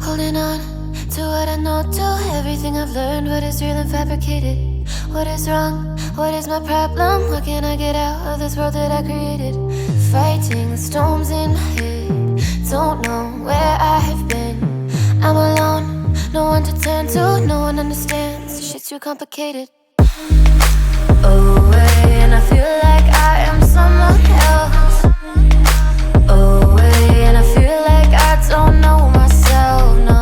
Holding on to what I know, to everything I've learned. What is real and fabricated? What is wrong? What is my problem? How can I get out of this world that I created? Fighting the storms in my head. Don't know where I have been. I'm alone, no one to turn to. No one understands, shit's too complicated. Away, and I feel like I am someone else. Away, and I feel like I don't know myself, no.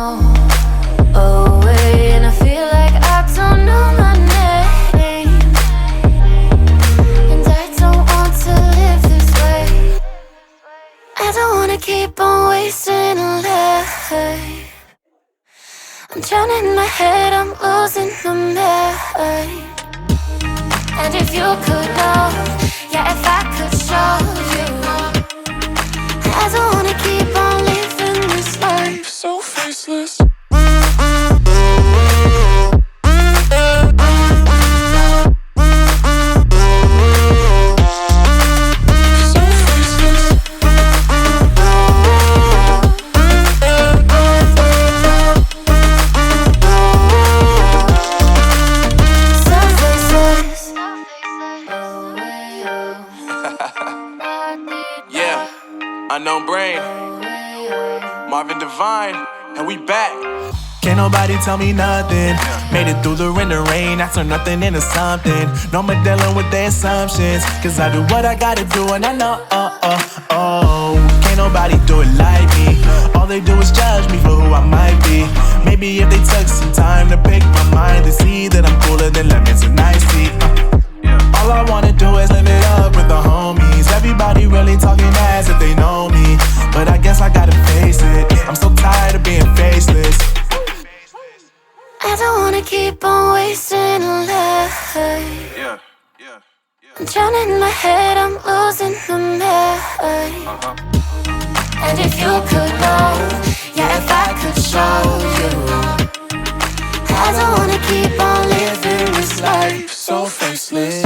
Away, and I feel like I don't know my name. And I don't want to live this way. I don't wanna keep on wasting a life. I'm drowning in my head, I'm losing my mind. And if you could know, yeah, if I could show you, I don't wanna keep on living this life so faceless. Unknown Brain, Marvin Divine, and we back. Can't nobody tell me nothing. Made it through the rain and rain, I turned nothing into something. No more dealing with their assumptions, cause I do what I gotta do and I know, can't nobody do it like me. All they do is judge me for who I might be. Maybe if they took some time to pick my mind, they see that I'm cooler than lemons and iced tea. All I wanna do is live it up with the homies. Everybody really talking as if they know me, but I guess I gotta face it. I'm so tired of being faceless. I don't wanna keep on wasting a life. I'm drowning in my head, I'm losing my mind. And if you could know, yeah, if I could show you, I don't wanna keep on living this life so faceless.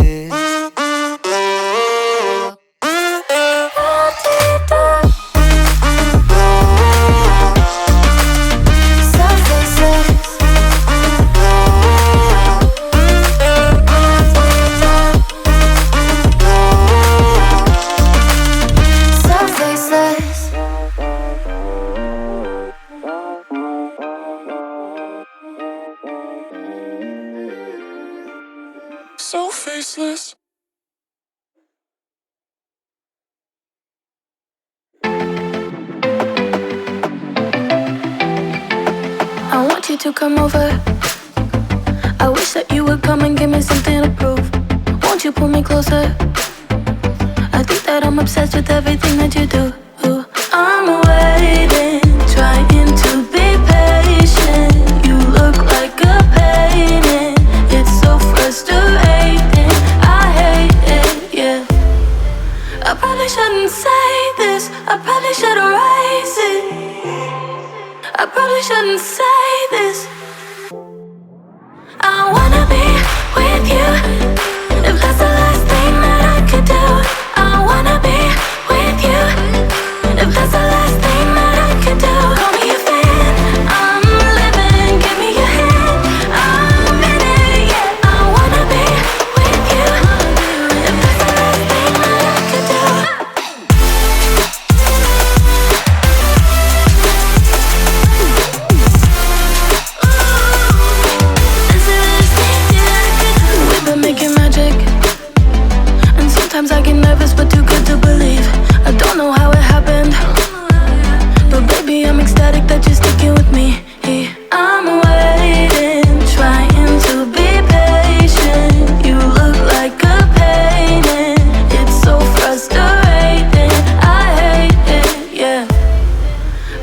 So faceless. I want you to come over. I wish that you would come and give me something to prove. Won't you pull me closer? I think that I'm obsessed with everything that you do. I'm waiting, trying to be patient. You look like a painting. It's so frustrating. I hate it, yeah. I probably shouldn't say this. I probably should erase it. I probably shouldn't say this. I wanna be with you. If that's the last thing that I could do, I wanna be with you. If that's the last thing that I could do, call me a fan. I'm living, give me your hand. I'm in it, yeah. I wanna be with you. If that's the last thing that I could do. We've been making magic, and sometimes I get nervous but too good to believe. I don't know how it happened, but baby I'm ecstatic that you're sticking with me. I'm waiting, trying to be patient. You look like a painting. It's so frustrating. I hate it, yeah.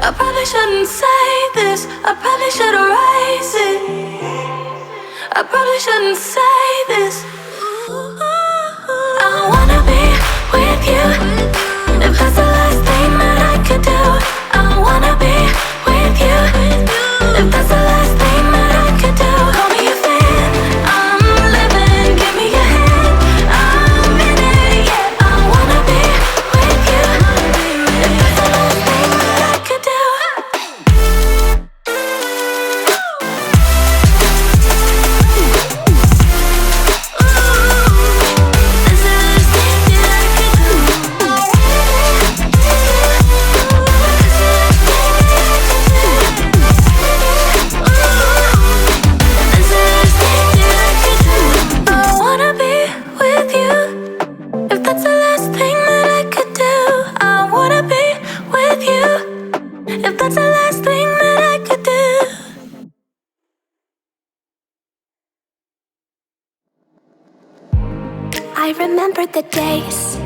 I probably shouldn't say this. I probably should erase it. I probably shouldn't say this. I wanna be with you. If that's the last thing that I could do, I wanna be with you. If that's the last thing that I could do, call me a fan. I'm living, give me your hand. I'm in it, yeah. I wanna be with you. If that's the last thing that I could do. remember the days,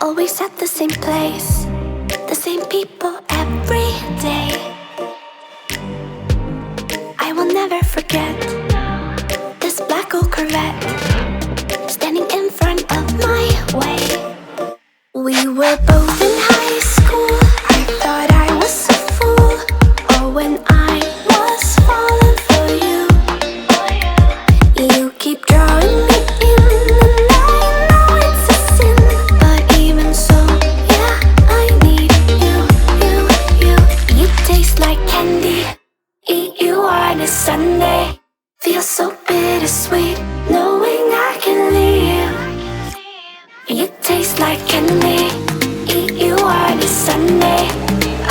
always at the same place, the same people every day. I will never forget this black old Corvette standing in front of my way. We were both in high school. I thought I was a fool. Oh, when I was falling for you. You keep drawing me in, and I know it's a sin, but even so, yeah, I need you. You taste like candy. Eat you on a Sunday. Feel so bittersweet, knowing I can leave. You taste like candy. Eat you on a Sunday.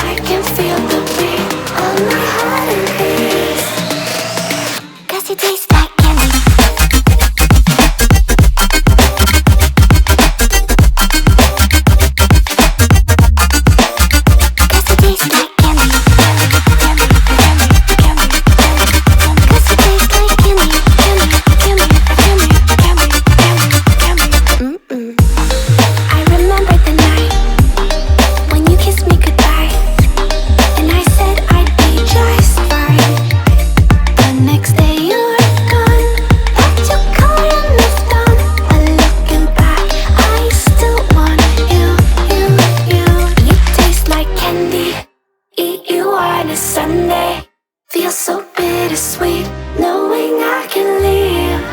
I can feel the beat of my heart and peace. 'Cause you taste like candy. Sunday, feel so bittersweet, knowing I can leave.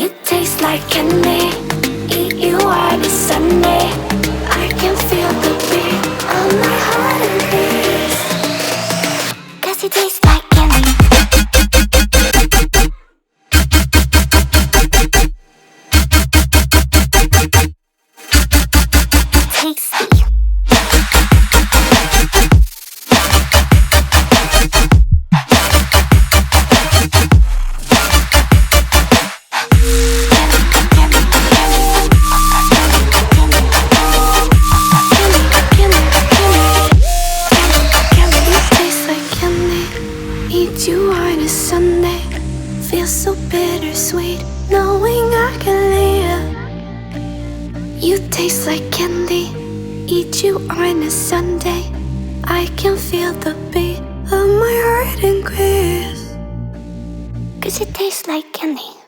You taste like candy. Eat you on a Sunday. I can feel the beat of my heart and peace. 'Cause you taste like candy. Tasty. Eat you on a Sunday. Feel so bittersweet, knowing I can leave. You taste like candy. Eat you on a Sunday. I can feel the beat of my heart increase. 'Cause it tastes like candy.